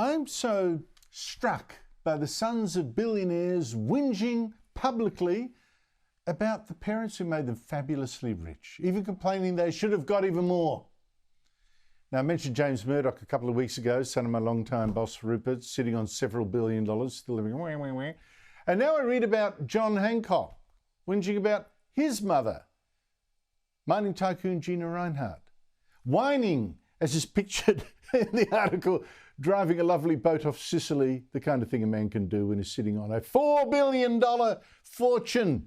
I'm so struck by the sons of billionaires whinging publicly about the parents who made them fabulously rich, even complaining they should have got even more. Now, I mentioned James Murdoch a couple of weeks ago, son of my longtime boss Rupert, sitting on several $1 billion, still living wah, wah, wah. And now I read about John Hancock whinging about his mother, mining tycoon Gina Rinehart, whining, as is pictured in the article, driving a lovely boat off Sicily, the kind of thing a man can do when he's sitting on a $4 billion fortune,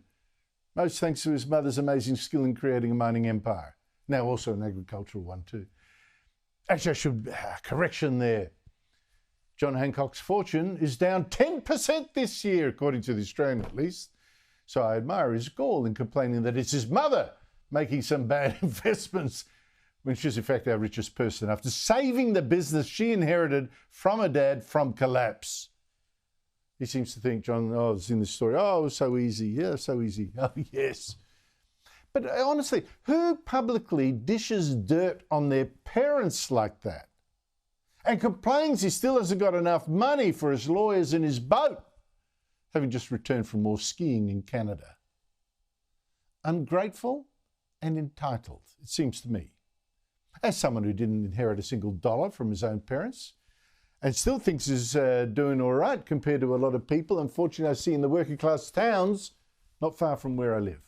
most thanks to his mother's amazing skill in creating a mining empire, now also an agricultural one too. Actually, I should, correction there. John Hancock's fortune is down 10% this year, according to the Australian at least. So I admire his gall in complaining that it's his mother making some bad investments when she's in fact our richest person after saving the business she inherited from her dad from collapse. He seems to think, John, it's in this story, it was so easy. Yeah, so easy. Oh, yes. But honestly, who publicly dishes dirt on their parents like that and complains he still hasn't got enough money for his lawyers and his boat, having just returned from more skiing in Canada? Ungrateful and entitled, it seems to me. As someone who didn't inherit a single dollar from his own parents and still thinks he's doing all right compared to a lot of people, unfortunately, I see in the working class towns not far from where I live.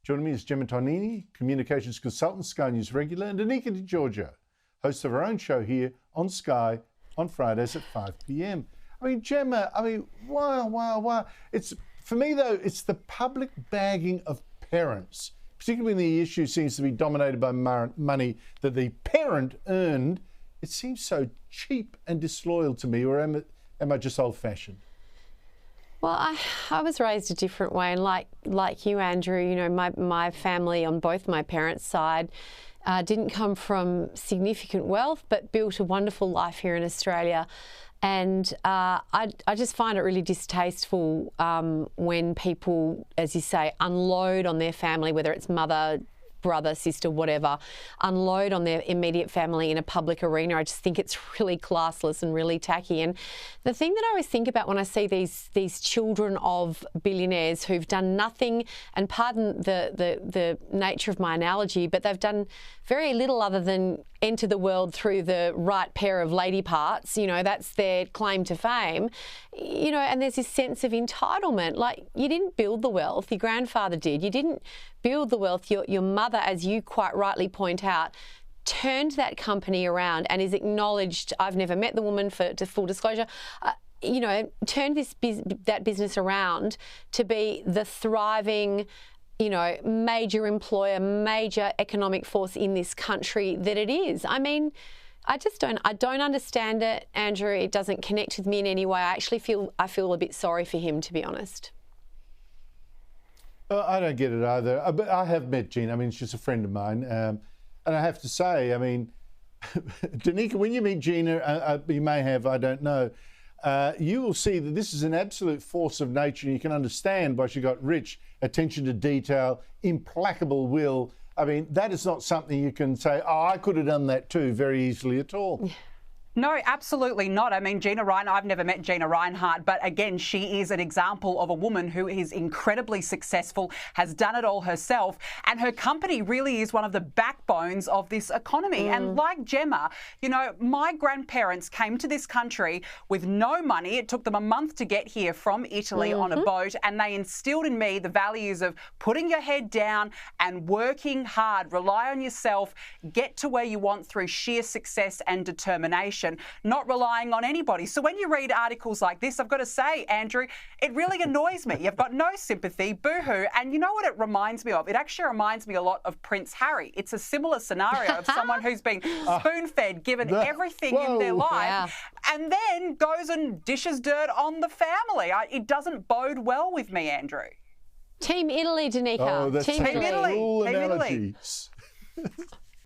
Joining me is Gemma Tonini, communications consultant, Sky News regular, and Anika DiGiorgio, host of her own show here on Sky on Fridays at 5 p.m. I mean, Gemma, wow. For me, though, it's the public bagging of parents, particularly when the issue seems to be dominated by money that the parent earned. It seems so cheap and disloyal to me, or am I just old-fashioned? Well, I was raised a different way, and like you, Andrew, you know, my family on both my parents' side didn't come from significant wealth, but built a wonderful life here in Australia. And I just find it really distasteful when people, as you say, unload on their family, whether it's mother, brother, sister, whatever, unload on their immediate family in a public arena. I just think it's really classless and really tacky. And the thing that I always think about when I see these children of billionaires who've done nothing, and pardon the nature of my analogy, but they've done very little other than enter the world through the right pair of lady parts, you know, that's their claim to fame, you know, and there's this sense of entitlement. Like, you didn't build the wealth, your grandfather did. You didn't build the wealth. Your mother, as you quite rightly point out, turned that company around and is acknowledged. I've never met the woman, to full disclosure, you know, turned that business around to be the thriving, you know, major employer, major economic force in this country that it is. I mean, I don't understand it, Andrew. It doesn't connect with me in any way. I feel a bit sorry for him, to be honest. I don't get it either. But I have met Gina. I mean, she's a friend of mine. And I have to say, I mean, Danica, when you meet Gina, you may have, I don't know, you will see that this is an absolute force of nature, and you can understand why she got rich. Attention to detail, implacable will. I mean, that is not something you can say, I could have done that too, very easily at all. No, absolutely not. I mean, Gina Rinehart, I've never met Gina Rinehart, but again, she is an example of a woman who is incredibly successful, has done it all herself, and her company really is one of the backbones of this economy. And like Gemma, you know, my grandparents came to this country with no money. It took them a month to get here from Italy on a boat, and they instilled in me the values of putting your head down and working hard, rely on yourself, get to where you want through sheer success and determination, not relying on anybody. So when you read articles like this, I've got to say, Andrew, it really annoys me. You've got no sympathy, boo-hoo. And you know what it reminds me of? It actually reminds me a lot of Prince Harry. It's a similar scenario of someone who's been spoon-fed, given everything in their life, and then goes and dishes dirt on the family. It doesn't bode well with me, Andrew. Team Italy, Danica. Oh, that's Team Italy. Team Italy. Cool Team analogy. Italy.